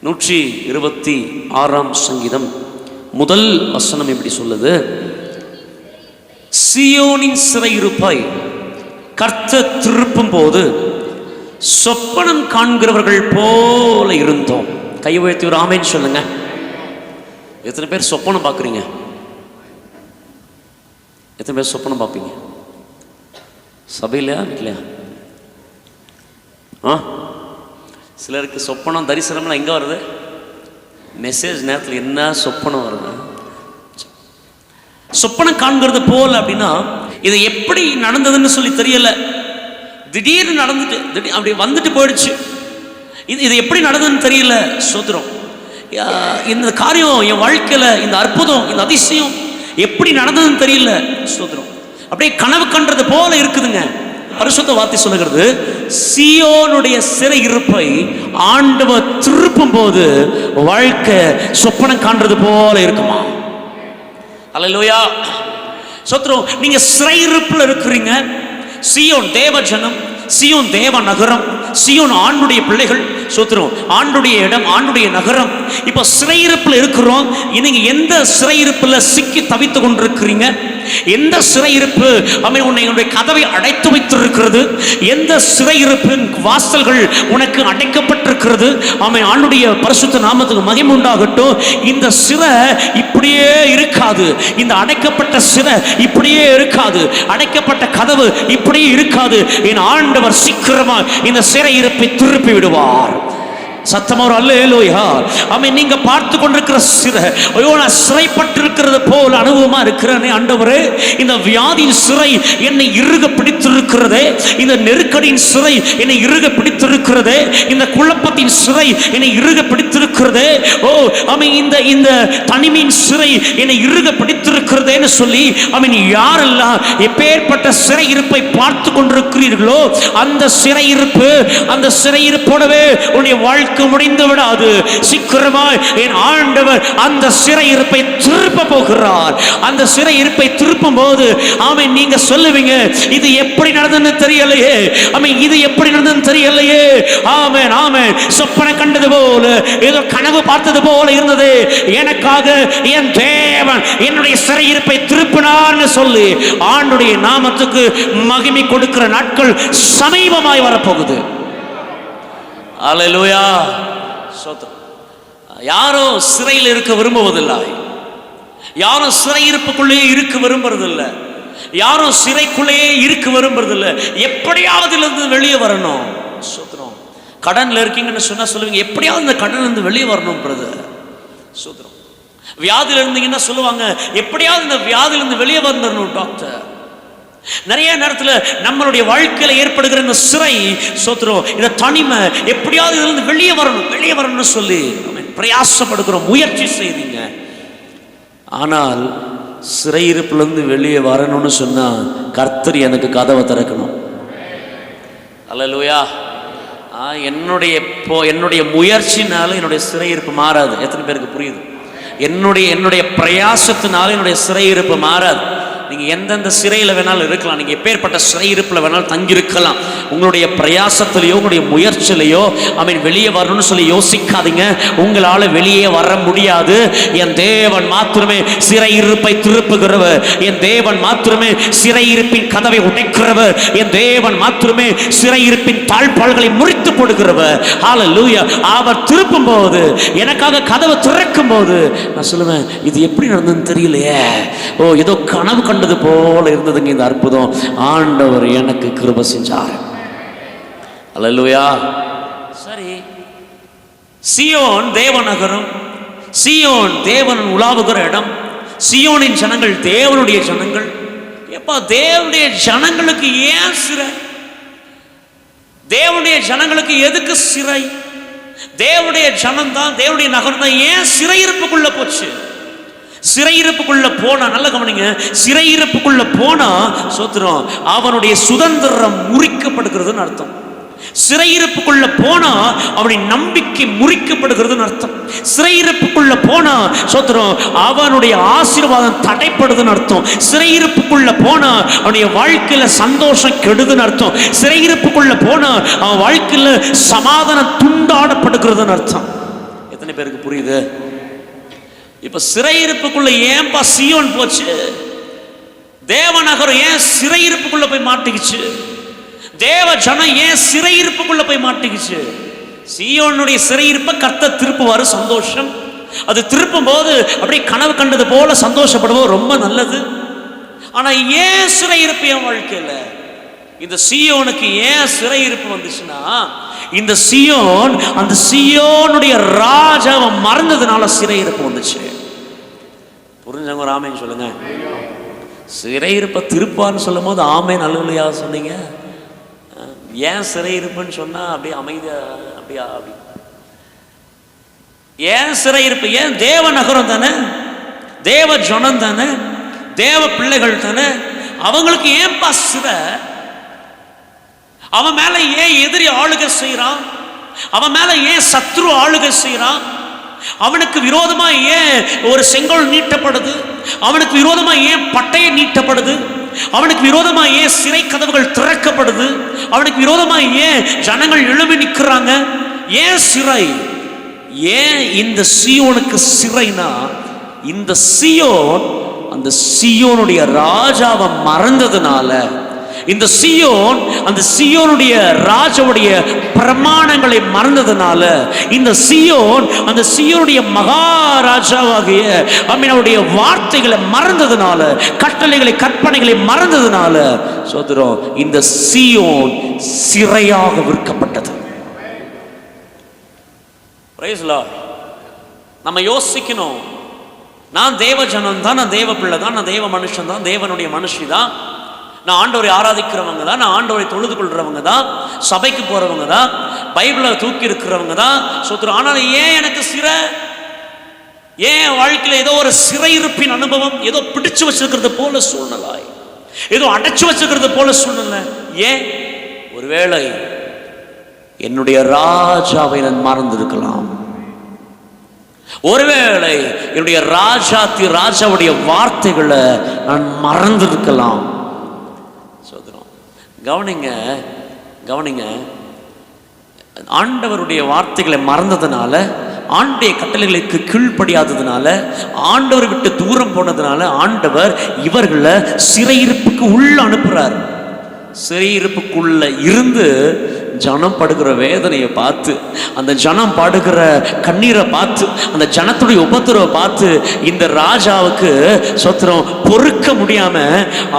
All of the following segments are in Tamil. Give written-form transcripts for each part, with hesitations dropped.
126 சங்கீதம் முதல் வசனம் இப்படி சொல்லுது, சீயோனின் சிறையிருப்பை கர்த்தர் திருப்பும் போது சொப்பனம் காண்கிறவர்கள் போல இருந்தோம். கை உயர்த்தி ஒரு ஆமென் சொல்லுங்க. எத்தனை பேர் சொப்பனம் பார்க்குறீங்க? எத்தனை பேர் சொப்பனம் பார்ப்பீங்க? சபையிலையா வீட்லையா? சிலருக்கு சொப்பனம் தரிசனம்லாம் எங்கே வருது? மெசேஜ் நேரத்தில் என்ன சொப்பனம் வருது? சொப்பனம் காண்கிறது போல் அப்படின்னா இது எப்படி நடந்ததுன்னு சொல்லி தெரியல. திடீர்னு நடந்துட்டு அப்படி வந்துட்டு போயிடுச்சு. இது எப்படி நடந்ததுன்னு தெரியல. ஸ்தோத்திரம். இந்த காரியம் என் வாழ்க்கையில், இந்த அற்புதம், இந்த அதிசயம் எப்படி நடந்ததுன்னு தெரியல. ஸ்தோத்திரம். அப்படியே கனவு கண்டது போல இருக்குதுங்க. பரிசுத்த வார்த்தை சொல்லுகிறது, சீயோனுடைய சிறையிருப்பை ஆண்டவர் திருப்பும் போது வாழ்க்கை சொப்பனம் காண்றது போல இருக்குமா? அல்லேலூயா. ஸ்தோத்திரம். நீங்க சிறையிருப்புல இருக்கிறீங்க. சீயோன் தேவ ஜனம், சீயோன் தேவ நகரம், சீயோன் ஆண்டுடைய பிள்ளைகள். ஸ்தோத்திரம். ஆண்டுடைய இடம், ஆண்டுடைய நகரம். இப்போ சிறையிருப்புல இருக்கிறோம். நீங்க எந்த சிறையிருப்புல சிக்கி தவித்து கொண்டிருக்கிறீங்க? எந்த சிறையிருப்பு உன்னுடைய கதவை அடைத்து வைத்திருக்கிறது? எந்த சிறையிருப்பின் வாசல்கள் உனக்கு அடைக்கப்பட்டிருக்கிறது? ஆண்டுடைய பரிசுத்த நாமத்துக்கு மகிமை உண்டாகட்டும். இந்த சிறை இப்படியே இருக்காது. இந்த அடைக்கப்பட்ட சிறை இப்படியே இருக்காது. அடைக்கப்பட்ட கதவு இப்படியே இருக்காது. என் ஆண்டவர் சீக்கிரமா இந்த சிறையிருப்பை திருப்பி விடுவார். சத்தமா ஒரு அல்லேலூயா. ஆமென். நீங்க பார்த்து கொண்டிருக்கிற சிறை, ஐயோ நான் சிறைப்பட்டிருக்கிறது போல அனுபவமா இருக்கிறேனே ஆண்டவரே, இந்த வியாதியின் சிறை என்னை இறுக பிடித்திருக்கிறதே, இந்த நெருக்கடியின் சிறை என்னை இறுக பிடித்திருக்கிறதே, இந்த குழப்பத்தின் சிறை என்னை இறுக பிடித்திருக்கிறதே, ஓ ஆமென், இந்த தனிமையின் சிறை என்னை இறுக பிடித்திருக்கிறதேன்னு சொல்லி ஆமென், யாரெல்லாம் எப்பேற்பட்ட சிறையிருப்பை பார்த்து கொண்டிருக்கிறீர்களோ அந்த சிறையிருப்போடவே உன்னுடைய வாழ்க்கை முடிந்து விடாது. சீக்கிரமாய் என் ஆண்டவர் அந்த சிறையிருப்பை திருப்ப போகிறார். அந்த சிறையிருப்பை திருப்பும் போது ஆமென், நீங்க சொல்லுவீங்க, இது எப்படி நடந்ததுன்னு தெரியலையே, ஆமென், இது எப்படி நடந்ததுன்னு தெரியலையே, ஆமென் ஆமென், சொப்பனம் கண்டது போல, ஏதோ கனவு பார்த்தது போல இருந்தது, எனக்காக என் தேவன் என்னுடைய சிறையிருப்பை திருப்பினார்னு சொல்லி ஆண்டுடைய நாமத்துக்கு மகிமை கொடுக்கிற நாட்கள் சமீபமாய் வரப்போகுது. அல்லேலூயா. ஸ்தோத்திரம். யாரோ சிறையில் இருக்க விரும்புவதில்லை. யாரும் சிறையிருப்புக்குள்ளேயே இருக்க விரும்புறதில்லை. யாரும் சிறைக்குள்ளேயே இருக்க விரும்புறதில்லை. எப்படியாவது இருந்து வெளியே வரணும். ஸ்தோத்திரம். கடன்ல இருக்கீங்கன்னு சொன்னா சொல்லுவீங்க, எப்படியாவது இந்த கடன்ல இருந்து வெளியே வரணும் பிரதர். ஸ்தோத்திரம். வியாதியில இருந்தீங்கன்னா சொல்லுவாங்க, எப்படியாவது இந்த வியாதியிலிருந்து வெளியே வந்துடணும் டாக்டர். நிறைய நேரத்தில் நம்மளுடைய வாழ்க்கையில் ஏற்படுகிற இந்த சிறை, ஸ்தோத்திரம், இந்த தனிமை, எப்படியாவது இதிலிருந்து வெளியே வரணும்னு சொல்லி பிரயாசப்படுகிறோம், முயற்சி செய்றீங்க. ஆனால் சிறையிருப்பிலிருந்து வெளியே வரணும்னு சொன்னா கர்த்தர் எனக்கு கதவை திறக்கணும். அல்லேலூயா. என்னுடைய முயற்சினால என்னுடைய சிறையிருப்பு மாறாது. எத்தனை பேருக்கு புரியுது? என்னுடைய பிரயாசத்தினால என்னுடைய சிறையிருப்பு மாறாது. நீங்கள் எந்தெந்த சிறையில் வேணாலும் இருக்கலாம். நீங்கள் எப்பேற்பட்ட சிறையிருப்பில் வேணாலும் தங்கியிருக்கலாம். உங்களுடைய பிரயாசத்திலையோ உங்களுடைய முயற்சியிலையோ வெளியே வரணும்னு சொல்லி யோசிக்காதீங்க. உங்களால் வெளியே வர முடியாது. என் தேவன் மாத்திரமே சிறையிருப்பை திருப்புகிறவர். என் தேவன் மாத்திரமே சிறையிருப்பின் கதவை உடைக்கிறவர். என் தேவன் மாத்திரமே சிறையிருப்பின் தாழ்பாள்களை முறித்து போடுகிறவர். ஹல்லேலூயா. அவர் திருப்பும் போது, எனக்காக கதவை திறக்கும் போது நான் சொல்லுவேன், இது எப்படி நடந்ததுன்னு தெரியலையே, ஓ ஏதோ கனவு கண்டது போல இருந்ததுங்க இந்த அற்புதம். ஆண்டவர் எனக்கு கிருபை செஞ்சார். அல்லேலூயா. சரி, சீயோன் தேவநகரம், சீயோன் தேவன் உலாவுகிற இடம், சீயோனின் ஜனங்கள் தேவனுடைய ஜனங்கள். எப்பா தேவனுடைய ஜனங்களுக்கு ஏன் சிறை? தேவனுடைய ஜனங்களுக்கு எதுக்கு சிறை? தேவனுடைய ஜனம் தான், தேவனுடைய நகரம் தான், ஏன் சிறையிருப்புக்குள்ள போச்சு? சிறையிருப்புக்குள்ள போனா, நல்ல கவனிங்க, சிறையிருப்புக்குள்ள போனா சோத்திரம் அவனுடைய சுதந்திரம் முறிக்கப்படுகிறதுன்னு அர்த்தம். சிறையிருப்புக்குள்ள போனா அவனுடைய நம்பிக்கை முறிக்கப்படுகிறதுன்னு அர்த்தம். சிறையிருப்புக்குள்ள போனா சோத்திரம் அவனுடைய ஆசீர்வாதம் தடைப்படுதுன்னு அர்த்தம். சிறையிருப்புக்குள்ள போனா அவனுடைய வாழ்க்கையில சந்தோஷம் கெடுதுன்னு அர்த்தம். சிறையிருப்புக்குள்ள போனா அவன் வாழ்க்கையில சமாதானம் துண்டாடப்படுகிறதுன்னு அர்த்தம். எத்தனை பேருக்கு புரியுது? இப்ப சிறையிருப்புக்குள்ள ஏன்பா சீயோன் போச்சு? தேவநகரம் ஏன் சிறையிருப்புக்குள்ள போய் மாட்டிக்கிச்சு? தேவ ஜனம் ஏன் சிறையிருப்புக்குள்ள போய் மாட்டிக்கிச்சு? சீயோனுடைய சிறையிருப்பை கர்த்தர் திருப்புவாரு, சந்தோஷம். அது திருப்பும் போது அப்படியே கனவு கண்டது போல சந்தோஷப்படுவோம், ரொம்ப நல்லது. ஆனா ஏன் சிறையிருப்பு என் வாழ்க்கையில? இந்த சீயோனுக்கு ஏன் சிறையிருப்பு வந்துச்சுன்னா, இந்த சீயோன் அந்த சீயோனுடைய ராஜாவை மறந்ததுனால சிறையிருப்பு வந்துச்சு. புரிஞ்சவங்க ஒரு ஆமேன்னு சொல்லுங்க. சிறையிருப்பை திருப்பான்னு சொல்லும் போது ஆமேன் அல்லேலூயா சொன்னீங்க. ஏன் சிறையிருப்புன்னு சொன்னா அப்படியே அமைதியா அப்படியா அப்படி ஏன் சிறையிருப்பு? ஏன் தேவ நகரம் தானே, தேவ ஜனம் தானே, தேவ பிள்ளைகள் தானே, அவங்களுக்கு ஏன்பா சிறை? அவன் மேல ஏன் எதிரி ஆளுகை செய்யறான்? அவன் மேல ஏன் சத்ரு ஆளுகை செய்யறான்? அவனுக்கு விரோதமா ஏன் ஒரு செங்கோல் நீட்டப்படுது? அவனுக்கு விரோதமா ஏன் பட்டய நீட்டப்படுது? அவனுக்கு விரோதமா ஏன் சிறை கதவுகள் திறக்கப்படுது? அவனுக்கு விரோதமா ஏன் ஜனங்கள் எழும்பி நிற்கிறாங்க? ஏன் சிறை? ஏன் இந்த சீயோனுக்கு சிறைனா, இந்த சீயோன் அந்த சீயோனுடைய ராஜாவை மறந்ததுனால, இந்த சீயோன் அந்த சீயோனுடைய ராஜாவுடைய பிரமாணங்களை மறந்ததுனால, இந்த சீயோன் அந்த சீயோனுடைய மகாராஜாவாகிய அவருடைய வார்த்தைகளை மறந்ததுனால, கட்டளைகளை கற்பனைகளை மறந்ததுனால, சோதரம் இந்த சீயோன் சிறையாக விற்கப்பட்டது. நம்ம யோசிக்கணும். நான் தேவ ஜனம் தான், நான் தேவ பிள்ளை தான், நான் தேவ மனுஷன் தான், தேவனுடைய மனுஷி தான், நான் ஆண்டவரை ஆராதிக்கிறவங்க தான், நான் ஆண்டவரை தொழுது கொள்றவங்க தான், சபைக்கு போறவங்க தான், பைபிளை தூக்கி இருக்கிறவங்க தான் சொத்துறோம். ஆனால் ஏன் எனக்கு சிறை? ஏன் வாழ்க்கையில் ஏதோ ஒரு சிறையிருப்பின் அனுபவம், ஏதோ பிடிச்சு வச்சிருக்கிறது போல சூழ்நிலை, ஏதோ அடைச்சு வச்சிருக்கிறது போல சூழ்நிலை? ஏன்? ஒருவேளை என்னுடைய ராஜாவை நான் மறந்திருக்கலாம். ஒருவேளை என்னுடைய ராஜாவுடைய வார்த்தைகளை நான் மறந்திருக்கலாம். கவனிங்க, கவனிங்க. ஆண்டவருடைய வார்த்தைகளை மறந்ததுனால, ஆண்டவருடைய கட்டளைகளுக்கு கீழ்ப்படியாததுனால, ஆண்டவரை விட்டு தூரம் போனதுனால, ஆண்டவர் இவர்களை சிறையிருப்புக்கு உள்ள அனுப்புறார். சிறையிருப்புக்குள்ள இருந்து ஜனம் படுகிற வேதனையை பார்த்து, அந்த ஜனம் படுகிற கண்ணீரை பார்த்து, அந்த ஜனத்துடைய உபத்திரவை பார்த்து இந்த ராஜாவுக்கு சொத்திரம் பொறுக்க முடியாம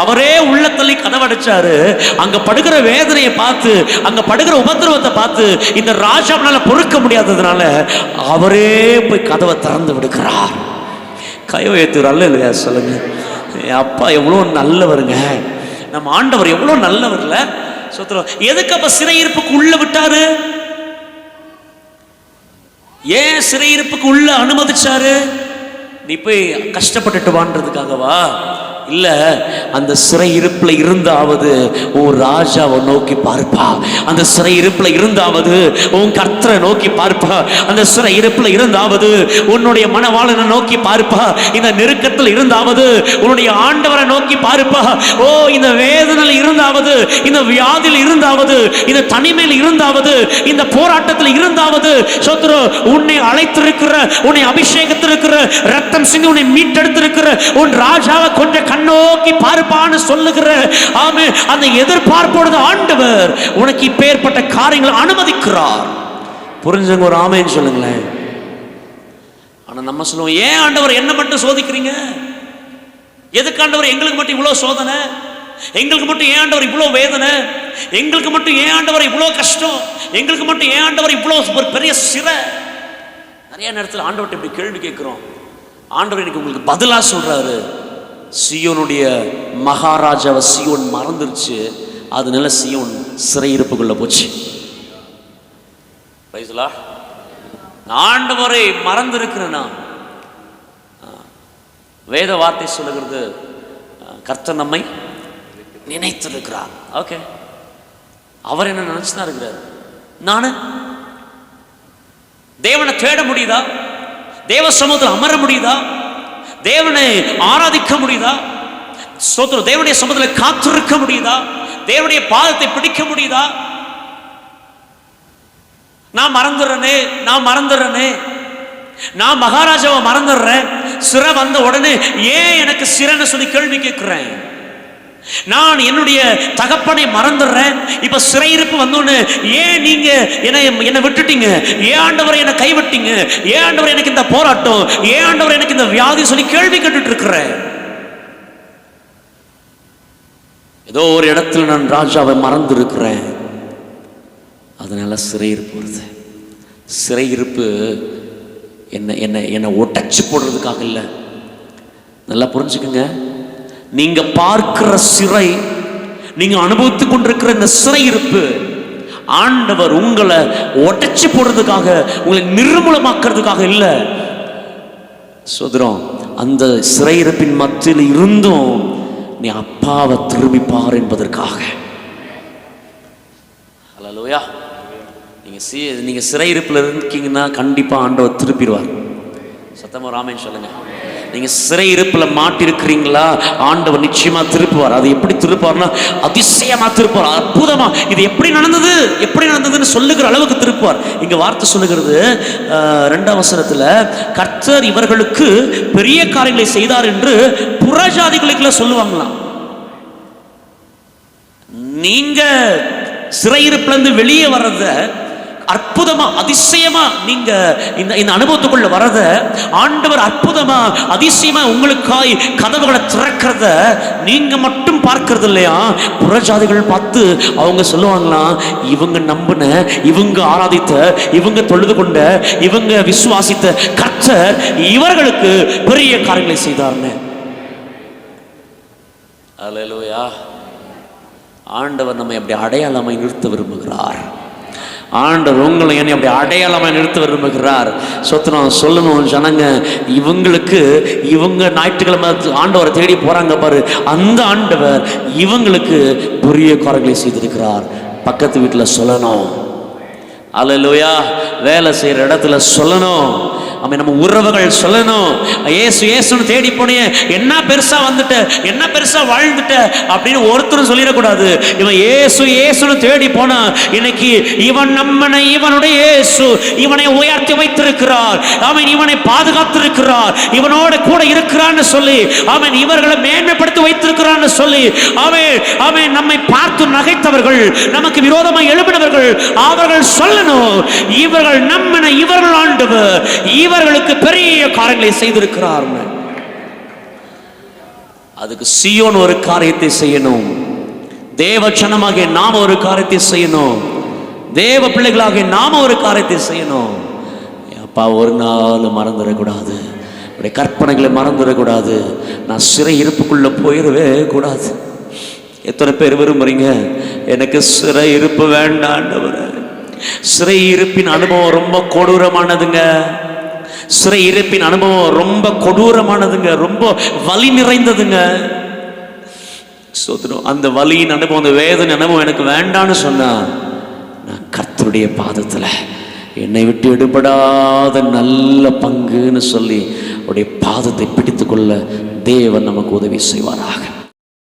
அவரே உள்ளத்தள்ளி கதவடைச்சாரு. அங்க படுகிற வேதனையை பார்த்து, அங்க படுகிற உபத்திரவத்தை பார்த்து இந்த ராஜாவால பொறுக்க முடியாததுனால அவரே போய் கதவை திறந்து விடுகிறார். கையெழுத்து அல்ல இல்லையா சொல்லுங்க. அப்பா எவ்வளோ நல்லவருங்க, நம்ம ஆண்டவர் எவ்வளோ நல்லவர்ல. எதுக்கு அப்ப சிறையிருப்புக்கு உள்ள விட்டாரு? ஏன் சிறையிருப்புக்கு உள்ள அனுமதிச்சாரு? நீ போய் கஷ்டப்பட்டுட்டு வாழ்றதுக்காகவா? இல்ல, அந்த சிறையிருப்புல இருந்தாவது உன் ராஜாவை நோக்கி பார்ப்பா. அந்த சிறையிருப்புல இருந்தாவது உன் கர்த்தரை நோக்கி பார்ப்பா. அந்த சிறையிருப்புல இருந்தாவது உன்னுடைய மனவாளனை நோக்கி பார்ப்பா. இந்த நெருக்கத்தில் இருந்தாவது உன்னுடைய ஆண்டவரை நோக்கி பார்ப்பா. ஓ, இந்த வேதனையில் இருந்தாவது, இந்த வியாதியில் இருந்தாவது, இந்த தனிமையில் இருந்தாவது, இந்த போராட்டத்தில் இருந்தாவது, சோத்ரு உன்னை அழைத்திருக்கிற, உன்னை அபிஷேகத்திருக்கிற, ரத்தம் சிந்தி உன்னை மீட்டெடுத்திருக்கிற உன் ராஜாவை கொஞ்சம் நோக்கி பார்ப்பான்னு சொல்லுகிற ஆமே, அந்த எதிர்பார்ப்போடு ஆண்டவர் உனக்கு இப்பேற்பட்ட காரியங்களை அனுமதிக்கிறார். புரிஞ்சுங்க ஒரு ஆமேன்னு சொல்லுங்களேன். ஆனா நம்ம சொல்லுவோம், ஏன் ஆண்டவர் என்ன மட்டும் சோதிக்கிறீங்க? எதுக்கு ஆண்டவர் எங்களுக்கு மட்டும் இவ்வளவு சோதனை? எங்களுக்கு மட்டும் ஏன் ஆண்டவர் இவ்வளவு வேதனை? எங்களுக்கு மட்டும் ஏன் ஆண்டவர் இவ்வளவு கஷ்டம்? எங்களுக்கு மட்டும் ஏன் ஆண்டவர் இவ்வளவு ஒரு பெரிய சிறை? நிறைய நேரத்தில் ஆண்டவர்கிட்ட இப்படி கேள்வி கேட்கிறோம். ஆண்டவர் எனக்கு உங்களுக்கு பதிலா சொல்றாரு, சீயோனுடைய மகாராஜாவை சீயோன் மறந்துருச்சு, அதனால சீயோன் சிறையிருப்புக்குள்ள போச்சு. ஆண்டவரை மறந்திருக்கிறேன்னா, வேத வார்த்தை சொல்லுகிறது, கர்த்தர் நம்மை நினைத்திருக்கிறார். ஓகே, அவர் என்ன நினைச்சுதான் இருக்கிறார். நானு தேவனை தேட முடியுதா? தேவ சமூகத்தில் அமர முடியுதா? தேவனை ஆராதிக்க முடியுதா? ஸ்தோத்திரம். தேவனுடைய சமூகத்தில் காத்திருக்க முடியுதா? தேவனுடைய பாதத்தை பிடிக்க முடியுதா? நான் மறந்துடுறேனே, நான் மறந்துடுறேனே. நான் மகாராஜாவை மறந்துடுறேன், சிறை வந்த உடனே ஏன் எனக்கு சிறைன்னு சொல்லி கேள்வி கேட்கிறேன். நான் என்னுடைய தகப்பனை மறந்துடுறேன், இப்ப சிறையிருப்பு வந்தோன்னு ஏன் நீங்க என்னை விட்டுட்டீங்க, ஏன் ஆண்டவர் என்னை கைவிட்டீங்க, ஏன் ஆண்டவர் எனக்கு இந்த போராட்டம், ஏன் ஆண்டவர் எனக்கு இந்த வியாதி சொல்லி கேள்வி கேட்டுட்டு இருக்கிறேன். ஏதோ ஒரு இடத்துல நான் ராஜாவை மறந்து இருக்கிறேன், அதனால சிறையிருப்பு வருது. சிறையிருப்பு என்னை ஒட்டச்சு போடுறதுக்காக இல்லை. நல்லா புரிஞ்சுக்குங்க, நீங்க பார்க்கிற சிறை, நீங்க அனுபவித்துக் கொண்டிருக்கிற இந்த சிறையிருப்பு ஆண்டவர் உங்களை ஒட்டச்சு போடுறதுக்காக, உங்களை நிர்மூலமாக்குறதுக்காக இல்லை. சோதரம், அந்த சிறையிருப்பின் மத்தியில் இருந்தும் நீ அப்பாவை திரும்பி பார் என்பதற்காக. ஹல்லேலூயா. நீங்க சிறையிருப்பில் இருக்கீங்கன்னா கண்டிப்பா ஆண்டவர் திருப்பிடுவார். சத்தமா ராமேன் சொல்லுங்க. நீங்க சிறையிருப்பில் மாட்டிருக்கிறீங்களா, ஆண்டவர் நிச்சயமா திருப்புவார். அது எப்படி திருப்பார்னா அதிசயமா திருப்பார், அற்புதமா. இது எப்படி நடந்ததுன்னு சொல்லுகிற அளவுக்கு திருப்புவார். இங்க வார்த்தை சொல்லுகிறது 2ஆம் வசனத்துல, கர்த்தர் இவர்களுக்கு பெரிய காரியங்களை செய்தார் என்று புறஜாதிகளுக்குள்ள சொல்லுவாங்களாம். நீங்க சிறையிருப்புல இருந்து வெளியே வர்றத, அற்புதமா அதிசயமா நீங்க இந்த அனுபவத்துக்குள்ள வரத, ஆண்டவர் அற்புதமா அதிசயமா உங்களுக்காய் கதவுகளை திறக்கிறத நீங்க மட்டும் பார்க்கறது இல்லையா, புறஜாதிகள் பார்த்து அவங்க சொல்லுவாங்களாம், இவங்க நம்பின, இவங்க ஆராதித்த, இவங்க தொழுது கொண்ட, இவங்க விசுவாசித்த கர்த்தர் இவர்களுக்கு பெரிய காரியங்களை செய்தார்னு. அல்லேலூயா. ஆண்டவர் நம்மை அப்படி அடையாளமாய் நிறுத்த விரும்புகிறார். ஆண்டவர் உங்களை என்னை அப்படி அடையாளமாக நிறுத்த விரும்புகிறார். சொத்தனம் சொல்லணும் ஜனங்க, இவங்க ஞாயிற்றுக்கிழமை ஆண்டவரை தேடி போறாங்க பாரு, அந்த ஆண்டவர் இவங்களுக்கு பெரிய காரியங்களை செய்திருக்கிறார். பக்கத்து வீட்டில் சொல்லணும். அல்லேலூயா. வேலை செய்யற இடத்துல சொல்லணும். நம்ம உறவுகள் சொல்லணும், ஏசு ஏசுன்னு தேடி போனே, என்ன பெருசா வந்துட்ட, என்ன பெருசா வாழ்ந்துட்ட அப்படின்னு ஒருத்தரும் சொல்லிடக்கூடாது. இவன் ஏசு ஏசுன்னு தேடி போனா, இன்னைக்கு இவன் நம்மனை, இவனுடைய இயேசு இவனை உயர்த்தி வைத்திருக்கிறார், அவன் இவனை பாதுகாத்திருக்கிறார், இவனோட கூட இருக்கிறான்னு சொல்லி, அவன் இவர்களை மேன்மைப்படுத்தி வைத்திருக்கிறான்னு சொல்லி, அவன் நம்மை பார்த்து நகைத்தவர்கள், நமக்கு விரோதமாக எழுப்பினவர்கள், அவர்கள் சொல்லணும், இவர்கள் நம்மனை, இவர்கள் ஆண்டவர் இவர்களுக்கு பெரிய காரியங்களை செய்திருக்கிறார். அதுக்கு சீயோன் ஒரு காரியத்தை செய்யணும், தேவ ஜனமாகிய நாம ஒரு காரியத்தை செய்யணும், தேவ பிள்ளைகளாகிய நாம ஒரு காரியத்தை செய்யணும். அப்பா, ஒரு நாள் மறந்துடக்கூடாது, கற்பனைகளை மறந்துடக்கூடாது, நான் சிறை இருப்புக்குள்ள போயிடவே கூடாது. எத்தனை பேர் விரும்புறீங்க, எனக்கு சிறை இருப்பு வேண்டாண்டவர்? சிறை இருப்பின் அனுபவம் ரொம்ப கொடூரமானதுங்க. சிறை இருப்பின் அனுபவம் ரொம்ப கொடூரமானதுங்க, ரொம்ப வலி நிறைந்ததுங்க. அந்த வலியின் அனுபவம், அந்த வேதனை அனுபவம் எனக்கு வேண்டான்னு சொன்னா, நான் கர்த்தருடைய பாதத்துல என்னை விட்டு எடுபடாத நல்ல பங்குன்னு சொல்லி அவருடைய பாதத்தை பிடித்துக்கொள்ள தேவன் நமக்கு உதவி செய்வாராக.